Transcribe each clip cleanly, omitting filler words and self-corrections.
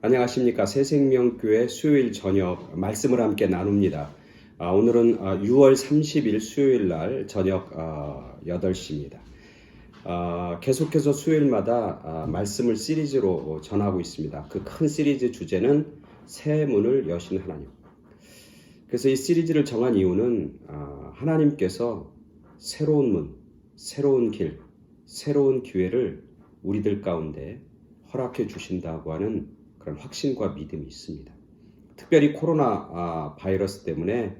안녕하십니까. 새생명교회 수요일 저녁 말씀을 함께 나눕니다. 오늘은 6월 30일 수요일 날 저녁 8시입니다. 계속해서 수요일마다 말씀을 시리즈로 전하고 있습니다. 그 큰 시리즈 주제는 새 문을 여신 하나님. 그래서 이 시리즈를 정한 이유는 하나님께서 새로운 문, 새로운 길, 새로운 기회를 우리들 가운데 허락해 주신다고 하는 그런 확신과 믿음이 있습니다. 특별히 코로나 바이러스 때문에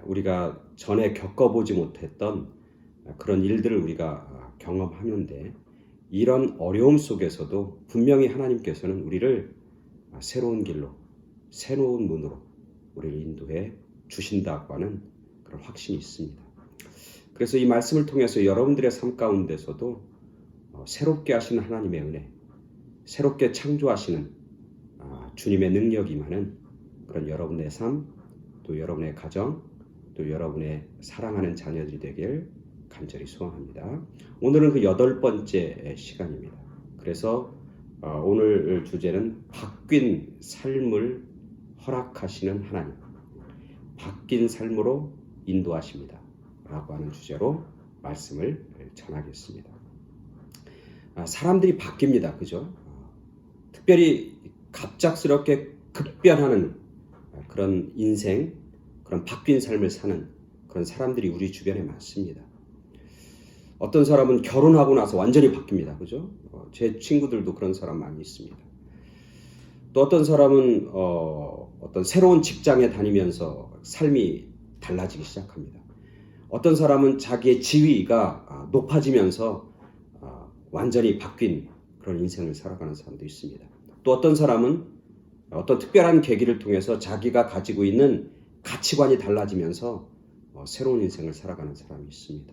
우리가 전에 겪어보지 못했던 그런 일들을 우리가 경험하는데, 이런 어려움 속에서도 분명히 하나님께서는 우리를 새로운 길로, 새로운 문으로 우리를 인도해 주신다고 하는 그런 확신이 있습니다. 그래서 이 말씀을 통해서 여러분들의 삶 가운데서도 새롭게 하시는 하나님의 은혜, 새롭게 창조하시는 주님의 능력이 임하는 그런 여러분의 삶, 또 여러분의 가정, 또 여러분의 사랑하는 자녀들이 되길 간절히 소원합니다. 오늘은 그 8번째 시간입니다. 그래서 오늘 주제는 바뀐 삶을 허락하시는 하나님, 바뀐 삶으로 인도하십니다 라고 하는 주제로 말씀을 전하겠습니다. 사람들이 바뀝니다. 그죠? 특별히 갑작스럽게 급변하는 그런 인생, 그런 바뀐 삶을 사는 그런 사람들이 우리 주변에 많습니다. 어떤 사람은 결혼하고 나서 완전히 바뀝니다. 그죠? 제 친구들도 그런 사람 많이 있습니다. 또 어떤 사람은 어떤 새로운 직장에 다니면서 삶이 달라지기 시작합니다. 어떤 사람은 자기의 지위가 높아지면서 완전히 바뀐 그런 인생을 살아가는 사람도 있습니다. 또 어떤 사람은 어떤 특별한 계기를 통해서 자기가 가지고 있는 가치관이 달라지면서 새로운 인생을 살아가는 사람이 있습니다.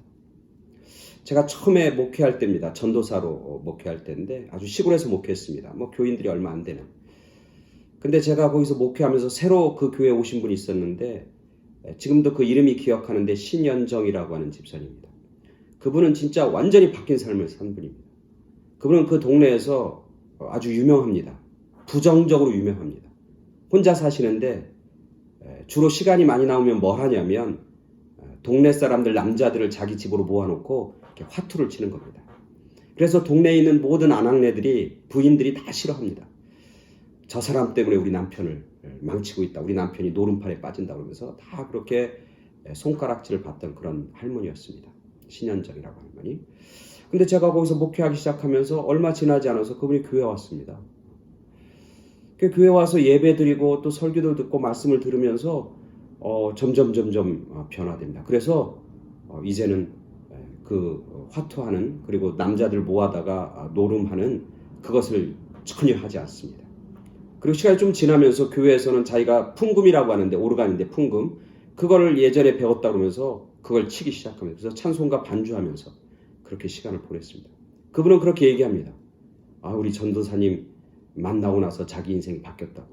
제가 처음에 목회할 때입니다. 전도사로 목회할 때인데 아주 시골에서 목회했습니다. 교인들이 얼마 안 되는. 근데 제가 거기서 목회하면서 새로 그 교회에 오신 분이 있었는데, 지금도 그 이름이 기억하는데 신연정이라고 하는 집사님입니다. 그분은 진짜 완전히 바뀐 삶을 산 분입니다. 그분은 그 동네에서 아주 유명합니다. 부정적으로 유명합니다. 혼자 사시는데 주로 시간이 많이 나오면 뭘 하냐면 동네 사람들, 남자들을 자기 집으로 모아놓고 이렇게 화투를 치는 겁니다. 그래서 동네에 있는 모든 아낙네들이, 부인들이 다 싫어합니다. 저 사람 때문에 우리 남편을 망치고 있다, 우리 남편이 노름판에 빠진다 그러면서 다 그렇게 손가락질을 받던 그런 할머니였습니다. 신현정이라고 하는 분이. 근데 제가 거기서 목회하기 시작하면서 얼마 지나지 않아서 그분이 교회에 왔습니다. 그 교회에 와서 예배 드리고 또 설교도 듣고 말씀을 들으면서 점점 변화됩니다. 그래서 이제는 그 화투하는, 그리고 남자들 모아다가 노름하는 그것을 전혀 하지 않습니다. 그리고 시간이 좀 지나면서 교회에서는 자기가 풍금이라고 하는데, 오르간인데 풍금, 그거를 예전에 배웠다 그러면서 그걸 치기 시작합니다. 그래서 찬송가 반주하면서 그렇게 시간을 보냈습니다. 그분은 그렇게 얘기합니다. 우리 전도사님 만나고 나서 자기 인생이 바뀌었다고.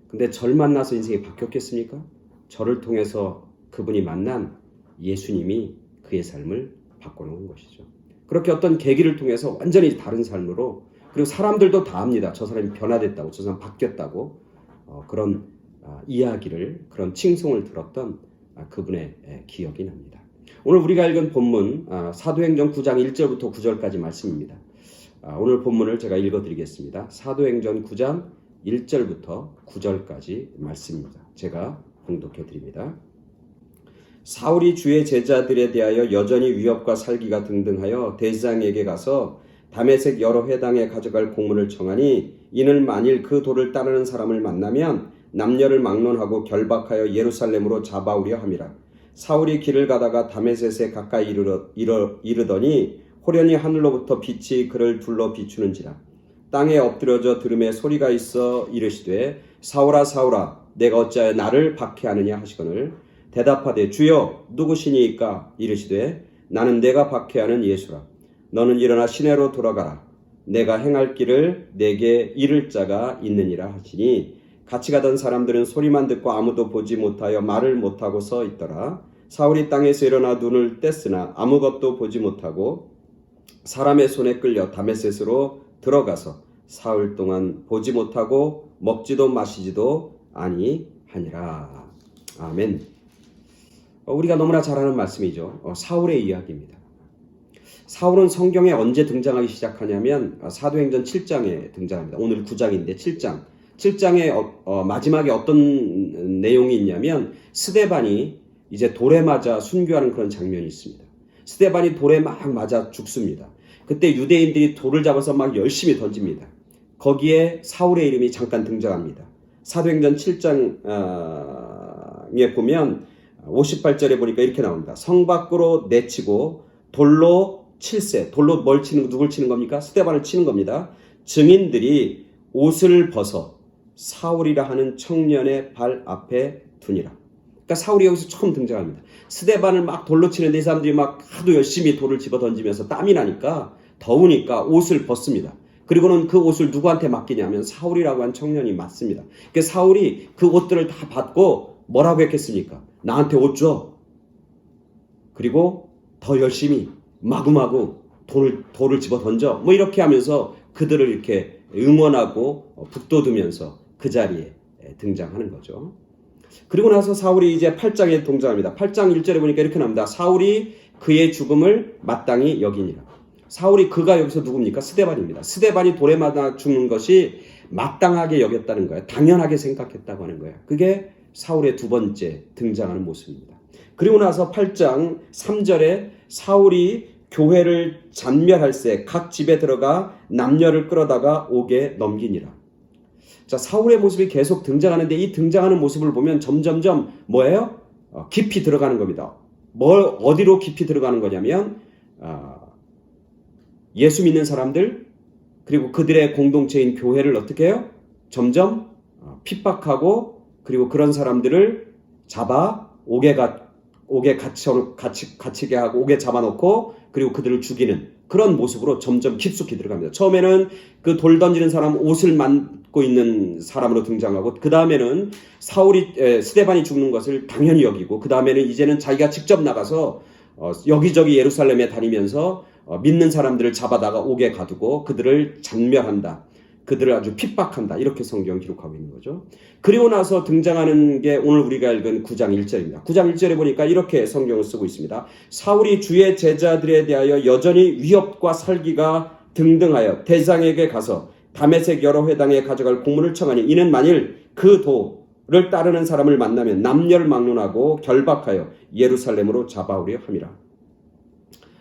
근데 절 만나서 인생이 바뀌었겠습니까? 저를 통해서 그분이 만난 예수님이 그의 삶을 바꿔놓은 것이죠. 그렇게 어떤 계기를 통해서 완전히 다른 삶으로, 그리고 사람들도 다 압니다. 저 사람이 변화됐다고, 저 사람 바뀌었다고, 그런 이야기를, 그런 칭송을 들었던 그분의 기억이 납니다. 오늘 우리가 읽은 본문 사도행전 9장 1절부터 9절까지 말씀입니다. 오늘 본문을 제가 읽어드리겠습니다. 사도행전 9장 1절부터 9절까지 말씀입니다. 제가 봉독해드립니다. 사울이 주의 제자들에 대하여 여전히 위협과 살기가 등등하여 대제사장에게 가서 다메섹 여러 회당에 가져갈 공문을 청하니, 이는 만일 그 도를 따르는 사람을 만나면 남녀를 막론하고 결박하여 예루살렘으로 잡아오려 함이라. 사울이 길을 가다가 다메섹에 가까이 이르더니 호련히 하늘로부터 빛이 그를 둘러 비추는지라. 땅에 엎드려져 들음에 소리가 있어 이르시되, 사울아 사울아 내가 어찌하여 나를 박해하느냐 하시거늘, 대답하되 주여 누구시니이까? 이르시되 나는 내가 박해하는 예수라. 너는 일어나 시내로 돌아가라. 내가 행할 길을 내게 이를 자가 있느니라 하시니, 같이 가던 사람들은 소리만 듣고 아무도 보지 못하여 말을 못하고 서 있더라. 사울이 땅에서 일어나 눈을 뗐으나 아무것도 보지 못하고 사람의 손에 끌려 다메섹으로 들어가서 사흘 동안 보지 못하고 먹지도 마시지도 아니하니라. 아멘. 우리가 너무나 잘 아는 말씀이죠. 사울의 이야기입니다. 사울은 성경에 언제 등장하기 시작하냐면 사도행전 7장에 등장합니다. 오늘 9장인데 7장의 마지막에 어떤 내용이 있냐면 스데반이 이제 돌에 맞아 순교하는 그런 장면이 있습니다. 스데반이 돌에 막 맞아 죽습니다. 그때 유대인들이 돌을 잡아서 막 열심히 던집니다. 거기에 사울의 이름이 잠깐 등장합니다. 사도행전 7장에 보면 58절에 보니까 이렇게 나옵니다. 성 밖으로 내치고 돌로 칠세. 돌로 누굴 치는 겁니까? 스데반을 치는 겁니다. 증인들이 옷을 벗어 사울이라 하는 청년의 발 앞에 두니라. 그러니까 사울이 여기서 처음 등장합니다. 스데반을 막 돌로 치는데 이 사람들이 막 하도 열심히 돌을 집어 던지면서 땀이 나니까 더우니까 옷을 벗습니다. 그리고는 그 옷을 누구한테 맡기냐면 사울이라고 한 청년이 맡습니다. 그러니까 사울이 그 옷들을 다 받고 뭐라고 했겠습니까? 나한테 옷 줘. 그리고 더 열심히 마구마구 돌을 집어 던져. 뭐 이렇게 하면서 그들을 이렇게 응원하고 북돋으면서 그 자리에 등장하는 거죠. 그리고 나서 사울이 이제 8장에 등장합니다. 8장 1절에 보니까 이렇게 나옵니다. 사울이 그의 죽음을 마땅히 여기니라. 사울이 그가 여기서 누굽니까? 스데반입니다. 스데반이 돌에 맞아 죽는 것이 마땅하게 여겼다는 거예요. 당연하게 생각했다고 하는 거예요. 그게 사울의 두 번째 등장하는 모습입니다. 그리고 나서 8장 3절에 사울이 교회를 잔멸할세 각 집에 들어가 남녀를 끌어다가 옥에 넘기니라. 자, 사울의 모습이 계속 등장하는데 이 등장하는 모습을 보면 점점점 뭐예요? 깊이 들어가는 겁니다. 어디로 깊이 들어가는 거냐면 예수 믿는 사람들 그리고 그들의 공동체인 교회를 어떻게 해요? 점점 핍박하고 그리고 그런 사람들을 잡아 옥에 갇히게 하고 옥에 잡아놓고 그리고 그들을 죽이는 그런 모습으로 점점 깊숙이 들어갑니다. 처음에는 그 돌 던지는 사람 옷을 만고 있는 사람으로 등장하고 그 다음에는 스데반이 죽는 것을 당연히 여기고 그 다음에는 이제는 자기가 직접 나가서 여기저기 예루살렘에 다니면서 믿는 사람들을 잡아다가 옥에 가두고 그들을 잔멸한다. 그들을 아주 핍박한다. 이렇게 성경 기록하고 있는 거죠. 그리고 나서 등장하는 게 오늘 우리가 읽은 9장 1절입니다. 9장 1절에 보니까 이렇게 성경을 쓰고 있습니다. 사울이 주의 제자들에 대하여 여전히 위협과 살기가 등등하여 대장에게 가서 다메섹 여러 회당에 가져갈 공문을 청하니 이는 만일 그 도를 따르는 사람을 만나면 남녀를 막론하고 결박하여 예루살렘으로 잡아오려 함이라.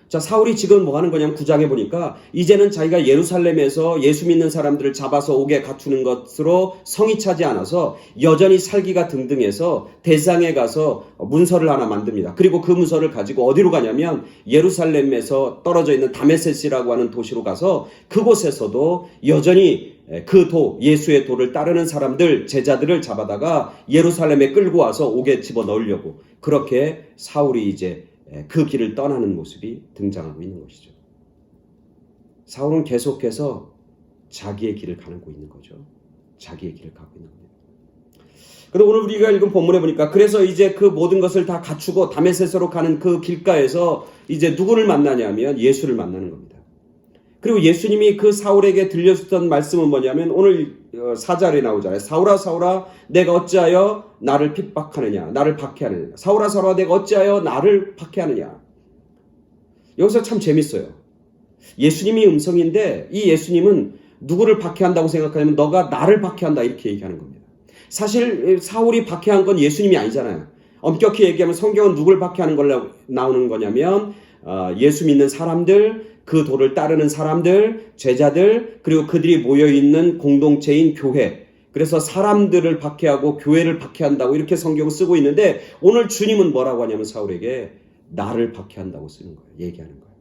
자, 사울이 지금 뭐 하는 거냐면 9장에 보니까 이제는 자기가 예루살렘에서 예수 믿는 사람들을 잡아서 옥에 갖추는 것으로 성이 차지 않아서 여전히 살기가 등등해서 대장에 가서 문서를 하나 만듭니다. 그리고 그 문서를 가지고 어디로 가냐면 예루살렘에서 떨어져 있는 다메섹이라고 하는 도시로 가서 그곳에서도 여전히 그 예수의 도를 따르는 사람들, 제자들을 잡아다가 예루살렘에 끌고 와서 옥에 집어넣으려고 그렇게 사울이 이제 그 길을 떠나는 모습이 등장하고 있는 것이죠. 사울은 계속해서 자기의 길을 가고 있는 거죠. 자기의 길을 가고 있는 겁니다. 그런데 오늘 우리가 읽은 본문에 보니까 그래서 이제 그 모든 것을 다 갖추고 다메섹으로 가는 그 길가에서 이제 누구를 만나냐면 예수를 만나는 겁니다. 그리고 예수님이 그 사울에게 들려주던 말씀은 뭐냐면 오늘 4절에 나오잖아요. 사울아 사울아 내가 어찌하여 나를 핍박하느냐 나를 박해하느냐. 사울아 사울아 내가 어찌하여 나를 박해하느냐. 여기서 참 재밌어요. 예수님이 음성인데 이 예수님은 누구를 박해한다고 생각하냐면 너가 나를 박해한다 이렇게 얘기하는 겁니다. 사실 사울이 박해한 건 예수님이 아니잖아요. 엄격히 얘기하면 성경은 누굴 박해하는 걸로 나오는 거냐면 예수 믿는 사람들 그 도를 따르는 사람들, 제자들, 그리고 그들이 모여있는 공동체인 교회. 그래서 사람들을 박해하고 교회를 박해한다고 이렇게 성경을 쓰고 있는데 오늘 주님은 뭐라고 하냐면 사울에게 나를 박해한다고 쓰는 거예요. 얘기하는 거예요.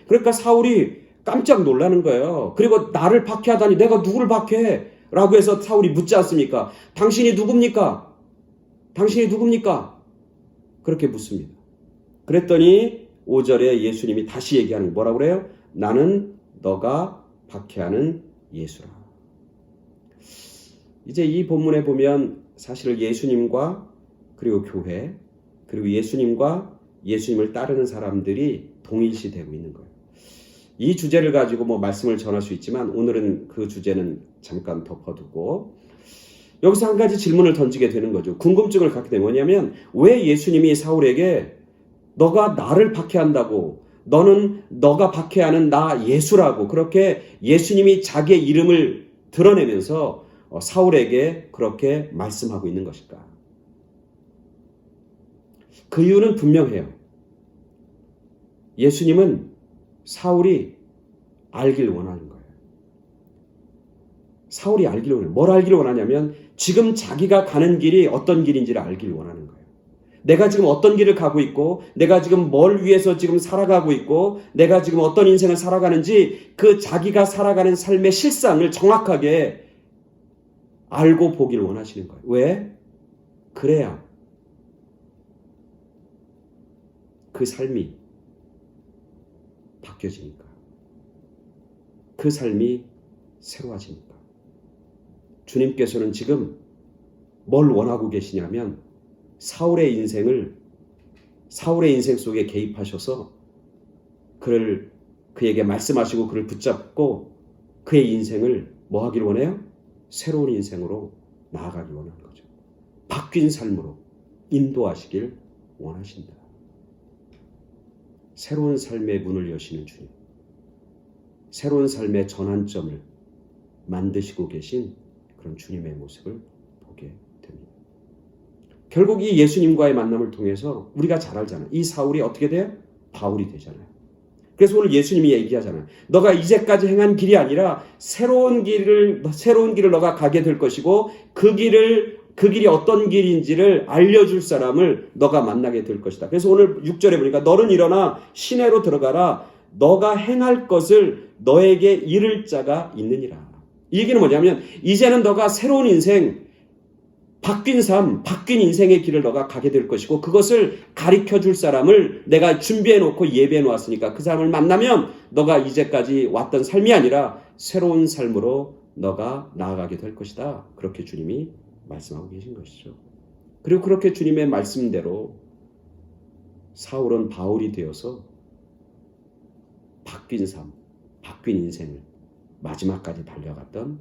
그러니까 사울이 깜짝 놀라는 거예요. 그리고 나를 박해하다니 내가 누구를 박해해? 라고 해서 사울이 묻지 않습니까? 당신이 누굽니까? 당신이 누굽니까? 그렇게 묻습니다. 그랬더니 5절에 예수님이 다시 얘기하는 뭐라고 그래요? 나는 너가 박해하는 예수라. 이제 이 본문에 보면 사실 예수님과 그리고 교회 그리고 예수님과 예수님을 따르는 사람들이 동일시되고 있는 거예요. 이 주제를 가지고 뭐 말씀을 전할 수 있지만 오늘은 그 주제는 잠깐 덮어두고 여기서 한 가지 질문을 던지게 되는 거죠. 궁금증을 갖게 되면 뭐냐면 왜 예수님이 사울에게 너가 나를 박해한다고 너는 너가 박해하는 나 예수라고 그렇게 예수님이 자기의 이름을 드러내면서 사울에게 그렇게 말씀하고 있는 것일까? 그 이유는 분명해요. 예수님은 사울이 알길 원하는 거예요. 사울이 알길 원해요. 뭘 알길 원하냐면 지금 자기가 가는 길이 어떤 길인지를 알길 원하는 거예요. 내가 지금 어떤 길을 가고 있고 내가 지금 뭘 위해서 지금 살아가고 있고 내가 지금 어떤 인생을 살아가는지 그 자기가 살아가는 삶의 실상을 정확하게 알고 보길 원하시는 거예요. 왜? 그래야 그 삶이 바뀌어지니까. 그 삶이 새로워지니까. 주님께서는 지금 뭘 원하고 계시냐면 사울의 인생 속에 개입하셔서 그에게 말씀하시고 그를 붙잡고 그의 인생을 뭐 하길 원해요? 새로운 인생으로 나아가길 원하는 거죠. 바뀐 삶으로 인도하시길 원하신다. 새로운 삶의 문을 여시는 주님. 새로운 삶의 전환점을 만드시고 계신 그런 주님의 모습을 보게 됩니다. 결국 이 예수님과의 만남을 통해서 우리가 잘 알잖아요. 이 사울이 어떻게 돼요? 바울이 되잖아요. 그래서 오늘 예수님이 얘기하잖아요. 너가 이제까지 행한 길이 아니라 새로운 길을 너가 가게 될 것이고 그 길이 어떤 길인지를 알려줄 사람을 너가 만나게 될 것이다. 그래서 오늘 6절에 보니까 너는 일어나 시내로 들어가라. 너가 행할 것을 너에게 이를 자가 있느니라. 이 얘기는 뭐냐면 이제는 너가 새로운 인생, 바뀐 삶, 바뀐 인생의 길을 너가 가게 될 것이고 그것을 가르쳐 줄 사람을 내가 준비해 놓고 예배해 놓았으니까 그 사람을 만나면 너가 이제까지 왔던 삶이 아니라 새로운 삶으로 너가 나아가게 될 것이다. 그렇게 주님이 말씀하고 계신 것이죠. 그리고 그렇게 주님의 말씀대로 사울은 바울이 되어서 바뀐 삶, 바뀐 인생을 마지막까지 달려갔던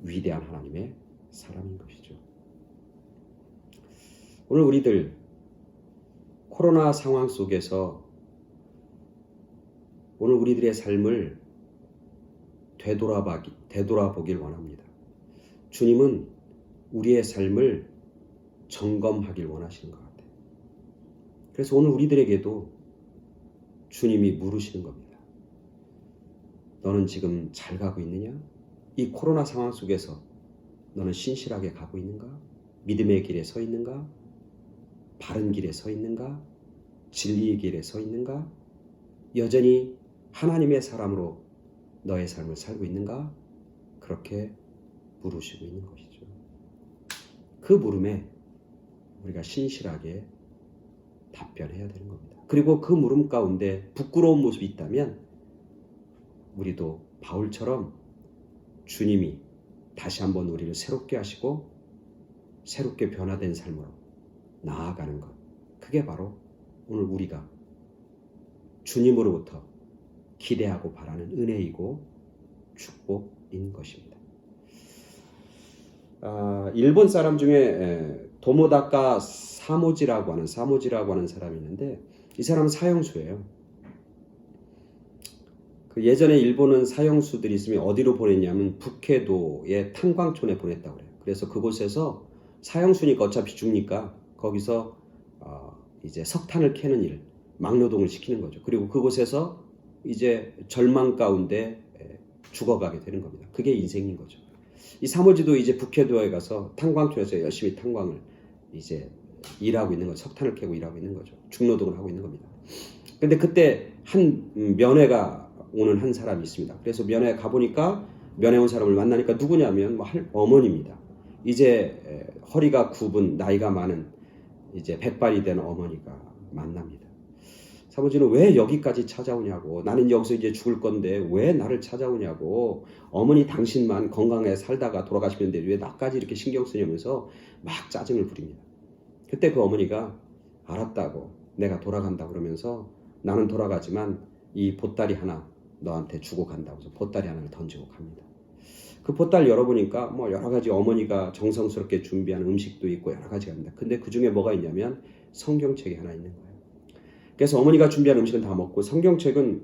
위대한 하나님의 사람인 것이죠. 오늘 우리들 코로나 상황 속에서 오늘 우리들의 삶을 되돌아보길 원합니다. 주님은 우리의 삶을 점검하길 원하시는 것 같아요. 그래서 오늘 우리들에게도 주님이 물으시는 겁니다. 너는 지금 잘 가고 있느냐? 이 코로나 상황 속에서 너는 신실하게 가고 있는가? 믿음의 길에 서 있는가? 바른 길에 서 있는가? 진리의 길에 서 있는가? 여전히 하나님의 사람으로 너의 삶을 살고 있는가? 그렇게 물으시고 있는 것이죠. 그 물음에 우리가 신실하게 답변해야 되는 겁니다. 그리고 그 물음 가운데 부끄러운 모습이 있다면 우리도 바울처럼 주님이 다시 한번 우리를 새롭게 하시고 새롭게 변화된 삶으로 나아가는 것. 그게 바로 오늘 우리가 주님으로부터 기대하고 바라는 은혜이고 축복인 것입니다. 일본 사람 중에 도모다카 사모지라고 하는 사람이 있는데 이 사람은 사형수예요. 그 예전에 일본은 사형수들이 있으면 어디로 보냈냐면 북해도의 탄광촌에 보냈다고 그래요. 그래서 그곳에서 사형수니까 어차피 죽니까 거기서 이제 석탄을 캐는 일, 막노동을 시키는 거죠. 그리고 그곳에서 이제 절망 가운데 죽어가게 되는 겁니다. 그게 인생인 거죠. 이 사모지도 이제 북해도에 가서 탄광촌에서 열심히 탄광을 이제 일하고 있는 거죠. 석탄을 캐고 일하고 있는 거죠. 중노동을 하고 있는 겁니다. 근데 그때 한 면회가 오는 한 사람이 있습니다. 그래서 면회 가보니까 면회 온 사람을 만나니까 누구냐면 어머니입니다. 이제 허리가 굽은 나이가 많은 이제 백발이 된 어머니가 만납니다. 사모지는 왜 여기까지 찾아오냐고, 나는 여기서 이제 죽을 건데 왜 나를 찾아오냐고, 어머니 당신만 건강하게 살다가 돌아가시는데 왜 나까지 이렇게 신경 쓰냐면서 막 짜증을 부립니다. 그때 그 어머니가 알았다고, 내가 돌아간다 그러면서 나는 돌아가지만 이 보따리 하나 너한테 주고 간다고 해서 보따리 하나를 던지고 갑니다. 그 보따리 열어보니까 뭐 여러 가지 어머니가 정성스럽게 준비한 음식도 있고 여러 가지가 있습니다. 근데 그 중에 뭐가 있냐면 성경책이 하나 있는 거예요. 그래서 어머니가 준비한 음식은 다 먹고 성경책은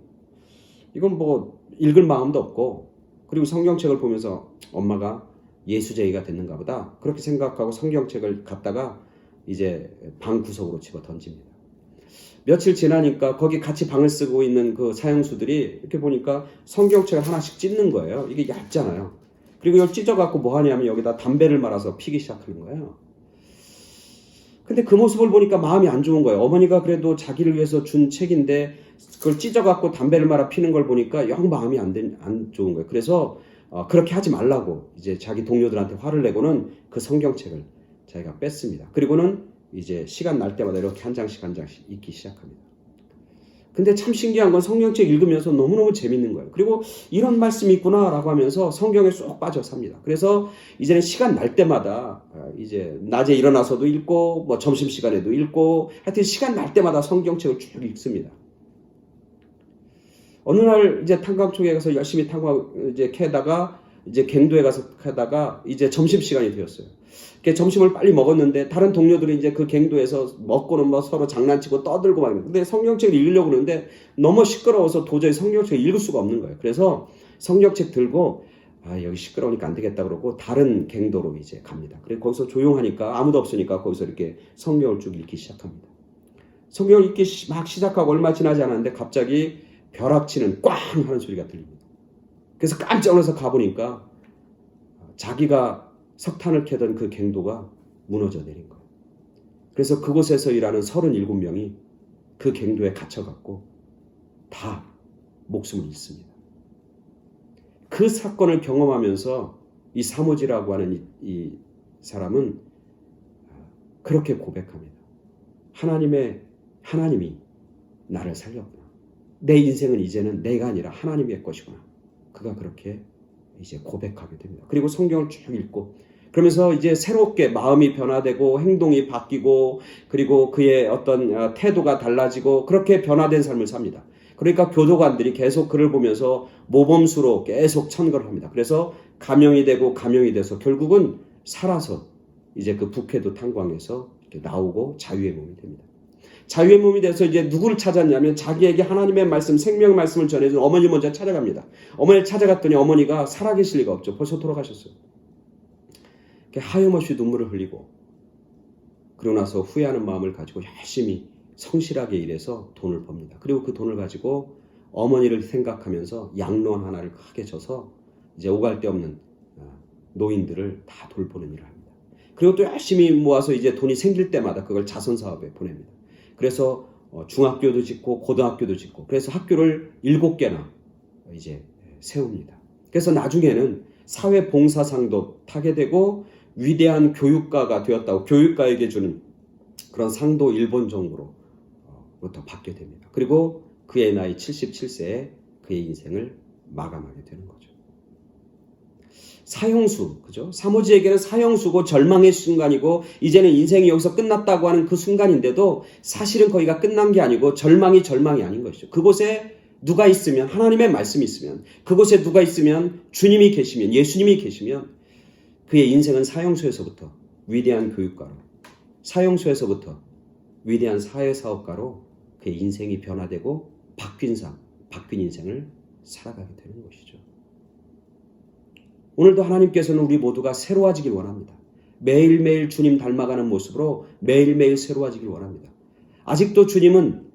이건 뭐 읽을 마음도 없고, 그리고 성경책을 보면서 엄마가 예수쟁이가 됐는가 보다 그렇게 생각하고 성경책을 갖다가 이제 방 구석으로 집어 던집니다. 며칠 지나니까 거기 같이 방을 쓰고 있는 그 사형수들이 이렇게 보니까 성경책을 하나씩 찢는 거예요. 이게 얇잖아요. 그리고 이걸 찢어갖고 뭐 하냐면 여기다 담배를 말아서 피기 시작하는 거예요. 근데 그 모습을 보니까 마음이 안 좋은 거예요. 어머니가 그래도 자기를 위해서 준 책인데 그걸 찢어갖고 담배를 말아 피는 걸 보니까 영 마음이 안 좋은 거예요. 그래서 그렇게 하지 말라고 이제 자기 동료들한테 화를 내고는 그 성경책을 자기가 뺐습니다. 그리고는 이제 시간 날 때마다 이렇게 한 장씩 읽기 시작합니다. 근데 참 신기한 건 성경책 읽으면서 너무너무 재밌는 거예요. 그리고 이런 말씀이 있구나라고 하면서 성경에 쏙 빠져 삽니다. 그래서 이제는 시간 날 때마다 이제 낮에 일어나서도 읽고 뭐 점심시간에도 읽고 하여튼 시간 날 때마다 성경책을 쭉 읽습니다. 어느 날 이제 탄광총에 가서 열심히 탄광 이제 캐다가 이제 갱도에 가서 캐다가 이제 점심시간이 되었어요. 점심을 빨리 먹었는데 다른 동료들이 이제 그 갱도에서 먹고는 뭐 서로 장난치고 떠들고 막 근데 성경책을 읽으려고 그러는데 너무 시끄러워서 도저히 성경책을 읽을 수가 없는 거예요. 그래서 성경책 들고 여기 시끄러우니까 안 되겠다 그러고 다른 갱도로 이제 갑니다. 그리고 거기서 조용하니까 아무도 없으니까 거기서 이렇게 성경을 쭉 읽기 시작합니다. 성경을 읽기 막 시작하고 얼마 지나지 않았는데 갑자기 벼락치는 꽝 하는 소리가 들립니다. 그래서 깜짝 놀라서 가보니까 자기가 석탄을 캐던 그 갱도가 무너져 내린 거예요. 그래서 그곳에서 일하는 37명이 그 갱도에 갇혀갖고 다 목숨을 잃습니다. 그 사건을 경험하면서 이 사모지라고 하는 이 사람은 그렇게 고백합니다. 하나님이 나를 살렸구나. 내 인생은 이제는 내가 아니라 하나님의 것이구나. 그가 그렇게 이제 고백하게 됩니다. 그리고 성경을 쭉 읽고 그러면서 이제 새롭게 마음이 변화되고 행동이 바뀌고 그리고 그의 어떤 태도가 달라지고 그렇게 변화된 삶을 삽니다. 그러니까 교도관들이 계속 그를 보면서 모범수로 계속 천거를 합니다. 그래서 감형이 돼서 결국은 살아서 이제 그 북해도 탄광에서 이렇게 나오고 자유의 몸이 됩니다. 자유의 몸이 돼서 이제 누구를 찾았냐면 자기에게 하나님의 말씀, 생명 말씀을 전해준 어머니 먼저 찾아갑니다. 어머니를 찾아갔더니 어머니가 살아계실 리가 없죠. 벌써 돌아가셨어요. 하염없이 눈물을 흘리고 그러고 나서 후회하는 마음을 가지고 열심히 성실하게 일해서 돈을 법니다. 그리고 그 돈을 가지고 어머니를 생각하면서 양로원 하나를 크게 져서 이제 오갈 데 없는 노인들을 다 돌보는 일을 합니다. 그리고 또 열심히 모아서 이제 돈이 생길 때마다 그걸 자선사업에 보냅니다. 그래서 중학교도 짓고 고등학교도 짓고 그래서 학교를 7개나 이제 세웁니다. 그래서 나중에는 사회봉사상도 타게 되고 위대한 교육가가 되었다고 교육가에게 주는 그런 상도 일본 정부로부터 받게 됩니다. 그리고 그의 나이 77세에 그의 인생을 마감하게 되는 거죠. 사형수, 그죠? 사모지에게는 사형수고 절망의 순간이고 이제는 인생이 여기서 끝났다고 하는 그 순간인데도 사실은 거기가 끝난 게 아니고 절망이 아닌 것이죠. 그곳에 누가 있으면 하나님의 말씀이 있으면 그곳에 누가 있으면 주님이 계시면 예수님이 계시면 그의 인생은 사형수에서부터 위대한 교육가로 사형수에서부터 위대한 사회사업가로 그의 인생이 변화되고 바뀐 인생을 살아가게 되는 것이죠. 오늘도 하나님께서는 우리 모두가 새로워지길 원합니다. 매일매일 주님 닮아가는 모습으로 매일매일 새로워지길 원합니다. 아직도 주님은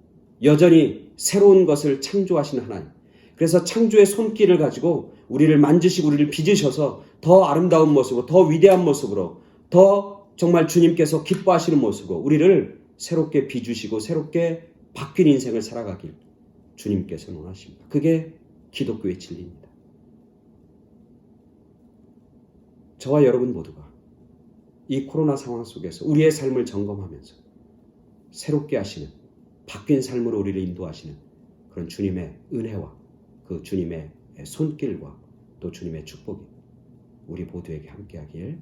여전히 새로운 것을 창조하시는 하나님. 그래서 창조의 손길을 가지고 우리를 만지시고 우리를 빚으셔서 더 아름다운 모습으로 더 위대한 모습으로 더 정말 주님께서 기뻐하시는 모습으로 우리를 새롭게 빚으시고 새롭게 바뀐 인생을 살아가길 주님께서 원하십니다. 그게 기독교의 진리입니다. 저와 여러분 모두가 이 코로나 상황 속에서 우리의 삶을 점검하면서 새롭게 하시는 바뀐 삶으로 우리를 인도하시는 그런 주님의 은혜와 그 주님의 손길과 또 주님의 축복이 우리 모두에게 함께하길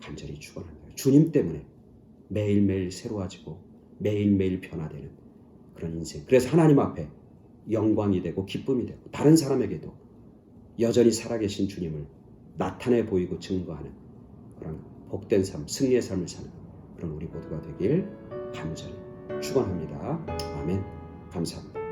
간절히 축원합니다. 주님 때문에 매일매일 새로워지고 매일매일 변화되는 그런 인생. 그래서 하나님 앞에 영광이 되고 기쁨이 되고 다른 사람에게도 여전히 살아계신 주님을 나타내 보이고 증거하는 그런 복된 삶, 승리의 삶을 사는 그런 우리 모두가 되길 간절히 축원합니다. 아멘. 감사합니다.